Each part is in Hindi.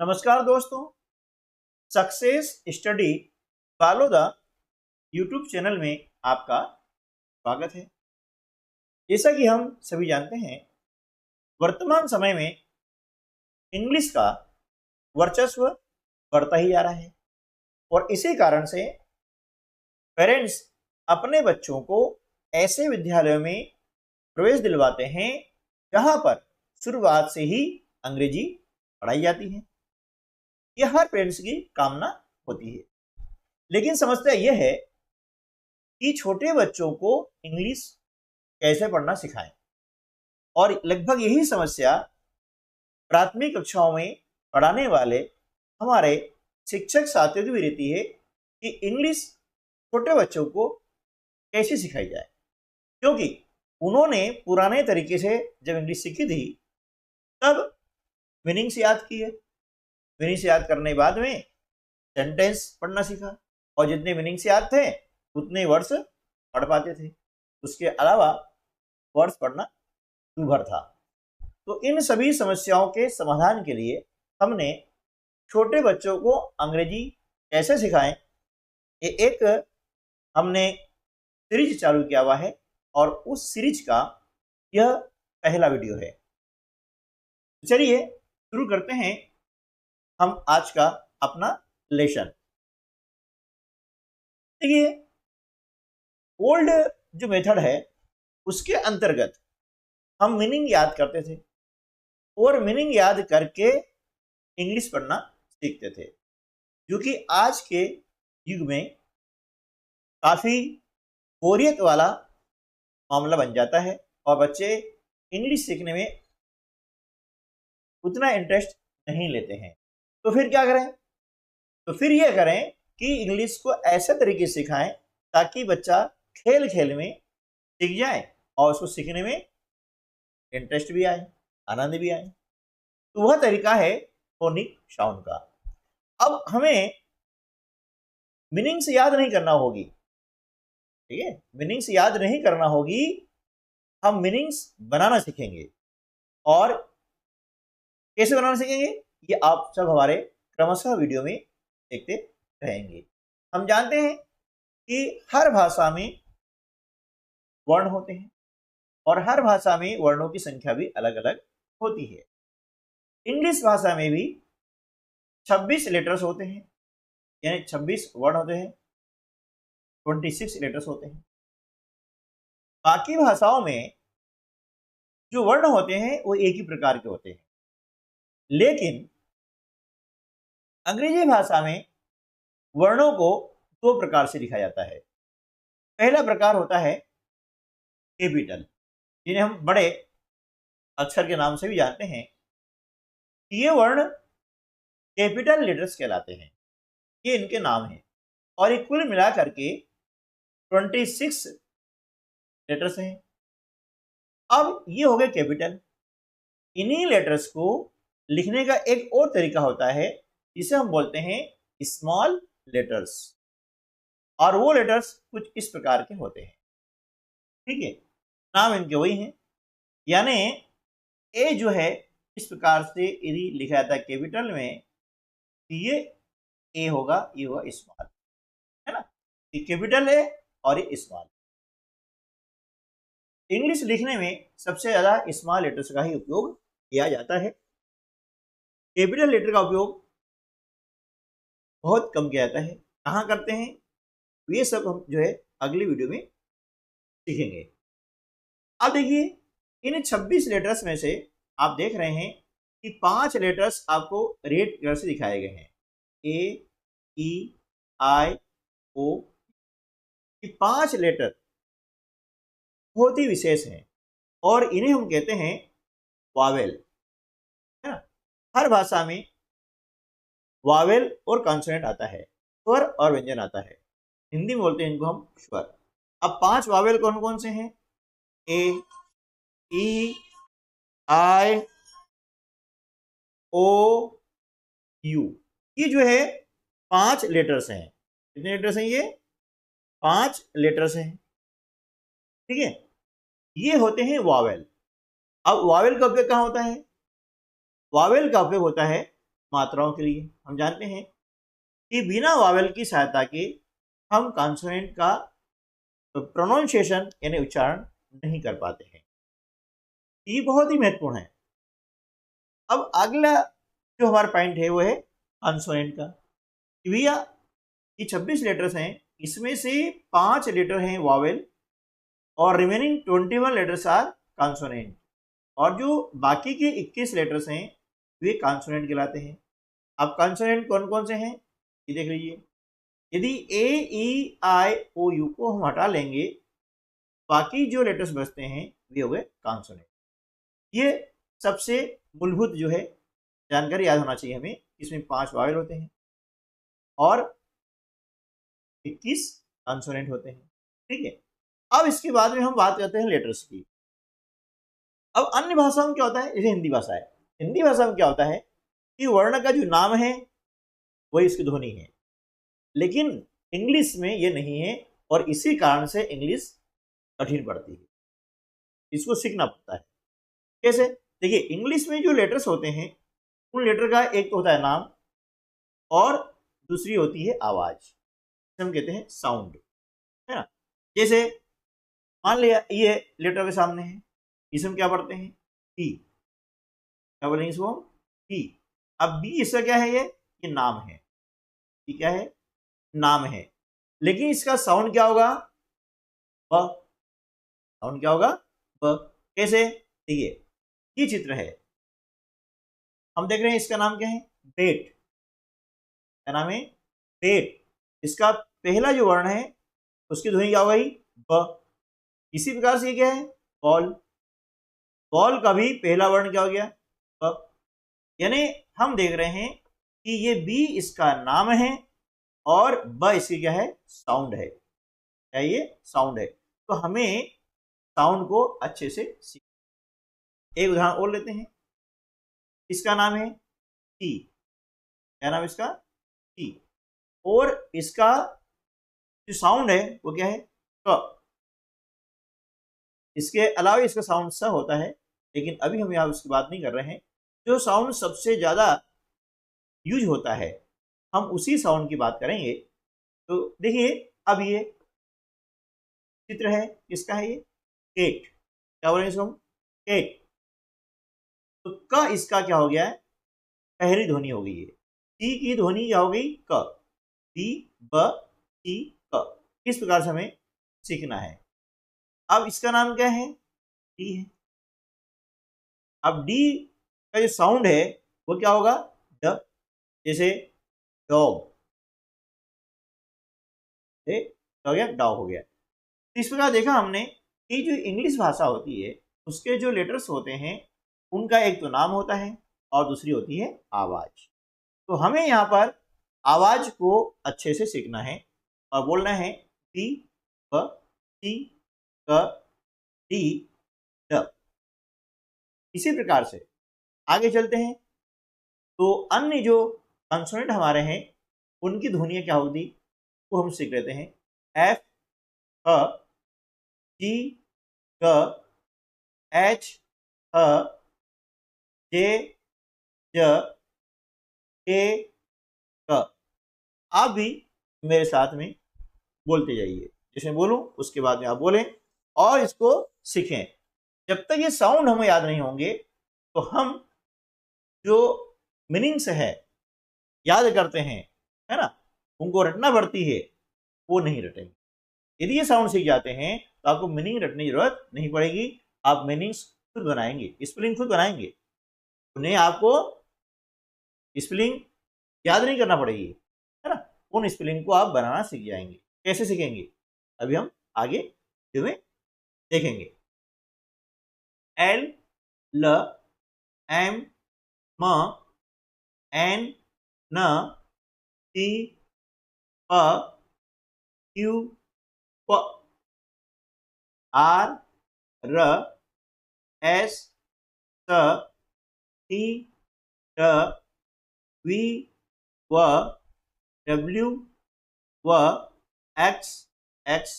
नमस्कार दोस्तों, success study follow the YouTube channel में आपका स्वागत है। जैसा कि हम सभी जानते हैं, वर्तमान समय में इंग्लिश का वर्चस्व बढ़ता ही जा रहा है और इसी कारण से पेरेंट्स अपने बच्चों को ऐसे विद्यालयों में प्रवेश दिलवाते हैं जहां पर शुरुआत से ही अंग्रेजी पढ़ाई जाती है। यह हर पेरेंट्स की कामना होती है, लेकिन समस्या यह है कि छोटे बच्चों को इंग्लिश कैसे पढ़ना सिखाएं। और लगभग यही समस्या प्राथमिक कक्षाओं में पढ़ाने वाले हमारे शिक्षक साथियों की भी रहती है कि इंग्लिश छोटे बच्चों को कैसे सिखाई जाए, क्योंकि उन्होंने पुराने तरीके से जब इंग्लिश सीखी थी तब मीनिंग्स याद किए, मीनिंग्स याद करने के बाद में सेंटेंस पढ़ना सीखा और जितने मीनिंग्स याद थे उतने वर्ड्स पढ़ पाते थे। उसके अलावा वर्ड्स पढ़ना दूभर था। तो इन सभी समस्याओं के समाधान के लिए हमने छोटे बच्चों को अंग्रेजी कैसे सिखाएं, ये एक हमने सीरीज चालू किया हुआ है और उस सीरीज का यह पहला वीडियो है। चलिए शुरू करते हैं हम आज का अपना लेसन। देखिए, ओल्ड जो मेथड है उसके अंतर्गत हम मीनिंग याद करते थे और मीनिंग याद करके इंग्लिश पढ़ना सीखते थे, जो कि आज के युग में काफ़ी बोरियत वाला मामला बन जाता है और बच्चे इंग्लिश सीखने में उतना इंटरेस्ट नहीं लेते हैं। तो फिर क्या करें? तो फिर ये करें कि इंग्लिश को ऐसे तरीके से सिखाएं ताकि बच्चा खेल खेल में सीख जाए और उसको सीखने में इंटरेस्ट भी आए, आनंद भी आए। तो वह तरीका है फोनिक साउंड का। अब हमें मीनिंग्स याद नहीं करना होगी, ठीक है? मीनिंग्स याद नहीं करना होगी, हम मीनिंग्स बनाना सीखेंगे। और कैसे बनाना सीखेंगे ये आप सब हमारे क्रमशः वीडियो में देखते रहेंगे। हम जानते हैं कि हर भाषा में वर्ण होते हैं और हर भाषा में वर्णों की संख्या भी अलग अलग होती है। इंग्लिश भाषा में भी 26 लेटर्स होते हैं, यानी 26 वर्ण होते हैं, 26 लेटर्स होते हैं। बाकी भाषाओं में जो वर्ण होते हैं वो एक ही प्रकार के होते हैं, लेकिन अंग्रेजी भाषा में वर्णों को दो प्रकार से लिखा जाता है। पहला प्रकार होता है कैपिटल, जिन्हें हम बड़े अक्षर के नाम से भी जानते हैं। ये वर्ण कैपिटल लेटर्स कहलाते हैं, ये इनके नाम हैं और ये कुल मिला करके 26 लेटर्स हैं। अब ये हो गए कैपिटल। इन्हीं लेटर्स को लिखने का एक और तरीका होता है जिसे हम बोलते हैं स्मॉल लेटर्स, और वो लेटर्स कुछ इस प्रकार के होते हैं, ठीक है? नाम इनके वही हैं, यानी ए जो है इस प्रकार से यदि लिखा जाता है कैपिटल में, ये ए होगा, ये होगा स्मॉल, है ना? ये कैपिटल है और ये स्मॉल। इंग्लिश लिखने में सबसे ज्यादा स्मॉल लेटर्स का ही उपयोग किया जाता है। कैपिटल लेटर का उपयोग बहुत कम किया जाता है। कहाँ करते हैं ये सब हम जो है अगली वीडियो में सीखेंगे। अब देखिए, इन 26 लेटर्स में से आप देख रहे हैं कि 5 लेटर्स आपको रेड कलर से दिखाए गए हैं, ए, ई, आई, ओ। ये 5 लेटर बहुत ही विशेष हैं और इन्हें हम कहते हैं वावेल, है ना? हर भाषा में वावेल और कॉन्सोनेंट आता है, स्वर और व्यंजन आता है। हिंदी में बोलते हैं इनको हम स्वर। अब 5 वावेल कौन कौन से हैं? ए, ई, आई, ओ, यू। ये जो है 5 लेटर्स हैं। कितने लेटर्स हैं ये? 5 लेटर्स हैं, ठीक है? ये होते हैं वावेल। अब वावेल का उपयोग कहाँ होता है? वावेल का उपयोग होता है मात्राओं के लिए। हम जानते हैं कि बिना वावेल की सहायता के हम कॉन्सोनेंट का प्रोनाउंसिएशन यानी उच्चारण नहीं कर पाते हैं। ये बहुत ही महत्वपूर्ण है। अब अगला जो हमारा पॉइंट है वो है कॉन्सोनेंट का। भैया ये 26 लेटर्स हैं, इसमें से 5 लेटर हैं वावेल और रिमेनिंग 21 लेटर्स आर कॉन्सोनेंट, और जो बाकी के 21 लेटर्स हैं वे कॉन्सोनेंट कहलाते हैं। अब कॉन्सोनेंट कौन कौन से हैं ये देख लीजिए। यदि ए ई आई ओ यू को हम हटा लेंगे, बाकी जो लेटर्स बचते हैं वे हो गए कॉन्सोनेंट। ये सबसे मूलभूत जो है जानकारी याद होना चाहिए हमें। इसमें 5 वावेल होते हैं और 21 कॉन्सोनेंट होते हैं। ठीक है, अब इसके बाद में हम बात करते हैं लेटर्स की। अब अन्य भाषाओं में क्या होता है, जैसे हिंदी भाषा है, हिंदी भाषा में क्या होता है कि वर्ण का जो नाम है वही इसकी ध्वनि है, लेकिन इंग्लिश में ये नहीं है और इसी कारण से इंग्लिश कठिन पड़ती है, इसको सीखना पड़ता है। कैसे, देखिए इंग्लिश में जो लेटर्स होते हैं उन लेटर का एक तो होता है नाम और दूसरी होती है आवाज, हम कहते हैं साउंड, है ना। जैसे मान लिया ये लेटर के सामने है, इसे हम क्या पढ़ते हैं टी, क्या बोलेंगे इसको टी। अब बी इसका क्या है, ये नाम है, ये क्या है नाम है, लेकिन इसका साउंड क्या होगा ब, साउंड क्या होगा ब। कैसे, देखिए ये चित्र है, हम देख रहे हैं इसका नाम क्या है बेट, क्या नाम है बेट। इसका पहला जो वर्ण है उसकी ध्वनि क्या हो गई ब। इसी प्रकार से ये क्या है बॉल, बॉल का भी पहला वर्ण क्या हो गया ब। यानी हम देख रहे हैं कि ये बी इसका नाम है और ब इसकी क्या है साउंड है, क्या ये साउंड है। तो हमें साउंड को अच्छे से सीख, एक उदाहरण और लेते हैं। इसका नाम है टी, क्या नाम है इसका टी, और इसका जो साउंड है वो क्या है क। इसके अलावा इसका साउंड स होता है, लेकिन अभी हम यहाँ उसकी बात नहीं कर रहे हैं। जो साउंड सबसे ज्यादा यूज होता है हम उसी साउंड की बात करेंगे। तो देखिए अब ये चित्र है, किसका है ये केक, क्या बोल रहे हैं इसको केक। तो क इसका क्या हो गया है पहली ध्वनि हो गई है, टी की ध्वनि क्या हो गई क, टी ब टी क। इस प्रकार से हमें सीखना है। अब इसका नाम क्या है डी है। अब डी का जो साउंड है वो क्या होगा ड, जैसे डॉग, हो गया डॉग हो गया। तो इस प्रकार देखा हमने कि जो इंग्लिश भाषा होती है उसके जो लेटर्स होते हैं उनका एक तो नाम होता है और दूसरी होती है आवाज। तो हमें यहाँ पर आवाज को अच्छे से सीखना है और बोलना है टी ब टी क डी ड। इसी प्रकार से आगे चलते हैं। तो अन्य जो कंसोनेंट हमारे हैं उनकी ध्वनियाँ क्या होती वो हम सीख लेते हैं। एफ ह जी ग एच ह जे ज के क। आप भी मेरे साथ में बोलते जाइए, जैसे बोलूं उसके बाद में आप बोलें और इसको सीखें। जब तक ये साउंड हमें याद नहीं होंगे तो हम जो मीनिंग्स है याद करते हैं, है ना, उनको रटना पड़ती है, वो नहीं रटेंगे। यदि ये साउंड सीख जाते हैं तो आपको मीनिंग रटने की जरूरत नहीं पड़ेगी, आप मीनिंग्स खुद बनाएंगे, स्पेलिंग खुद बनाएंगे। उन्हें आपको स्पेलिंग याद नहीं करना पड़ेगी, है ना, उन स्पेलिंग को आप बनाना सीख जाएंगे। कैसे सीखेंगे अभी हम आगे वीडियो में देखेंगे। एल ल एम म एन न टी प क्यू प आर र एस ट टी ट वी व डब्ल्यू व एक्स एक्स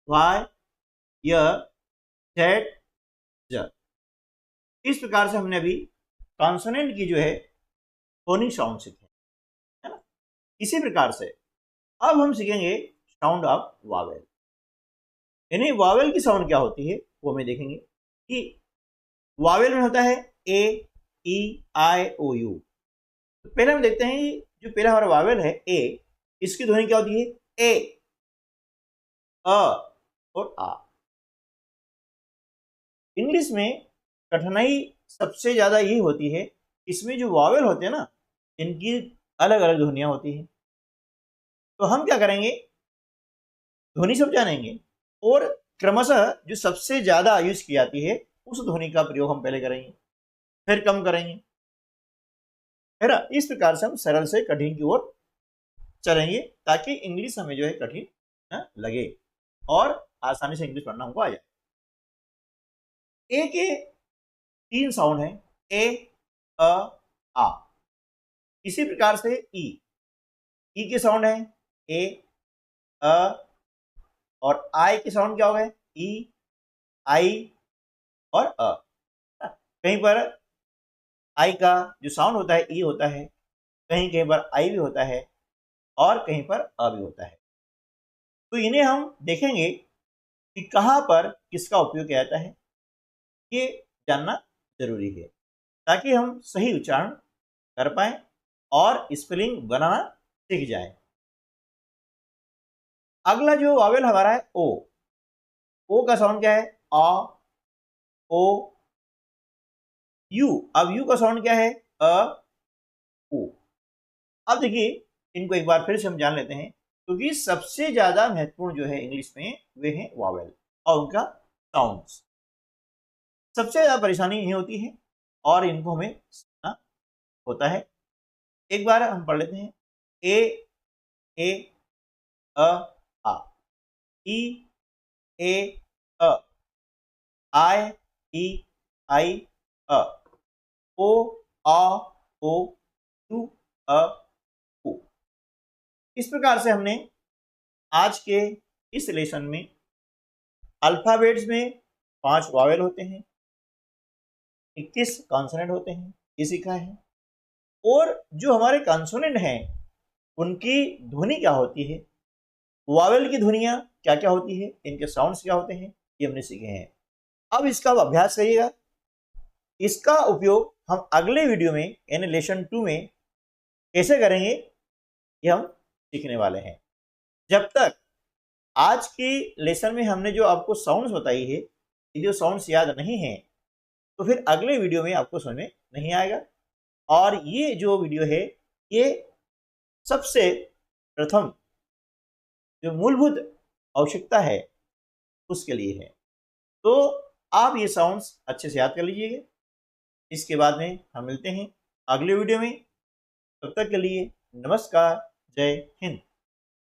वाई य जेड ज। इस प्रकार से हमने अभी कॉन्सोनेंट की जो है फोनिक साउंड सीखे, है ना। इसी प्रकार से अब हम सीखेंगे साउंड ऑफ वावेल, यानी वावेल की साउंड क्या होती है वो हमें देखेंगे कि वावेल में होता है ए, ई, आई, ओ, यू। तो पहले हम देखते हैं जो पहला हमारा वावेल है ए, इसकी ध्वनि क्या होती है ए, अ और आ। इंग्लिश में कठिनाई सबसे ज्यादा यही होती है, इसमें जो वावेल होते हैं ना, इनकी अलग अलग ध्वनियां होती हैं। तो हम क्या करेंगे, ध्वनि सब जानेंगे और क्रमशः जो सबसे ज्यादा यूज की जाती है उस ध्वनि का प्रयोग हम पहले करेंगे, फिर कम करेंगे, है ना। इस प्रकार से हम सरल से कठिन की ओर चलेंगे ताकि इंग्लिश हमें जो है कठिन न लगे और आसानी से इंग्लिश पढ़ना हमको आ जाए। ए के 3 साउंड है, ए, अ, आ। इसी प्रकार से ई के साउंड है ए, अ और आई के साउंड क्या हो गए ई, आई और अ। कहीं पर आई का जो साउंड होता है ई होता है, कहीं कहीं पर आई भी होता है और कहीं पर अ भी होता है। तो इन्हें हम देखेंगे कि कहां पर किसका उपयोग किया जाता है, ये जानना जरूरी है ताकि हम सही उच्चारण कर पाए और स्पेलिंग बनाना सीख जाए। अगला जो वावेल हमारा है ओ का साउंड क्या है आ, ओ, यू। अब यू का साउंड क्या है अ, ओ। अब देखिए इनको एक बार फिर से हम जान लेते हैं, क्योंकि सबसे ज्यादा महत्वपूर्ण जो है इंग्लिश में वे हैं वावेल और उनका साउंड्स। सबसे ज्यादा परेशानी यही होती है और इनको हमें सीखना होता है। एक बार हम पढ़ लेते हैं ए, अ, आ, ई, ए, अ, आई, ई, आई, अ, ओ, आ, ओ, यू, अ, ओ। इस प्रकार से हमने आज के इस लेसन में अल्फाबेट्स में 5 वावेल होते हैं, 21 कॉन्सोनेंट होते हैं, ये सीखा है। और जो हमारे कॉन्सोनेंट हैं उनकी ध्वनि क्या होती है, वावेल की ध्वनियां क्या क्या होती है, इनके साउंड्स क्या होते हैं, ये हमने सीखे हैं। अब इसका अभ्यास करिएगा। इसका उपयोग हम अगले वीडियो में यानी लेसन 2 में कैसे करेंगे ये हम सीखने वाले हैं। जब तक आज की लेसन में हमने जो आपको साउंड्स बताई है, ये जो साउंड्स याद नहीं है तो फिर अगले वीडियो में आपको समझ में नहीं आएगा। और ये जो वीडियो है ये सबसे प्रथम जो मूलभूत आवश्यकता है उसके लिए है। तो आप ये साउंड्स अच्छे से याद कर लीजिएगा। इसके बाद में हम मिलते हैं अगले वीडियो में। तब तक के लिए नमस्कार, जय हिंद।